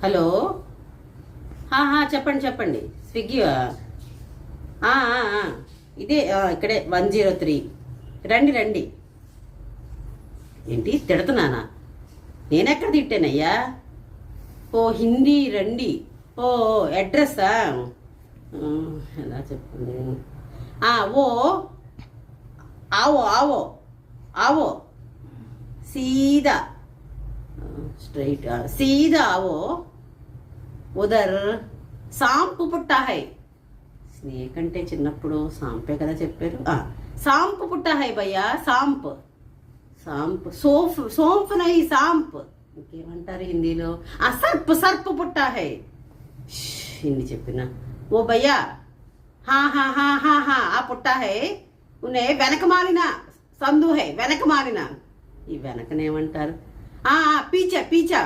Hello. చెప్పండి చెప్పండి. స్విగ్గీవా? ఇదే ఇక్కడే 103. రండి రండి. ఏంటి తిడుతున్నానా? నేనెక్కడ తిట్టానయ్యా? ఓ హిందీ రండి. ఓ అడ్రస్సా? ఎలా చెప్పండి? ఓ आवो आवो आवो सीधा स्ट्रेट सीधा आओ उधर सांप పుట్టా హై. స్నేక్ అంటే చిన్నప్పుడు సాంపే కదా చెప్పారు. సాంప్ పుట్టా హై భయ్యా. సాంప్ సాంప్ సోఫ్ సోంఫ్ నై సాంప్. ఇంకేమంటారు హిందీలో? సర్ప్ సర్ప్ పుట్టా హై. హిందీ చెప్పిన ఓ భయ్యా. ఆ పుట్టా హై. ఉన్నే వెనక మాలిన సందు హై. వెనక మాలిన ఈ వెనకనేమంటారు? పీచా పీచా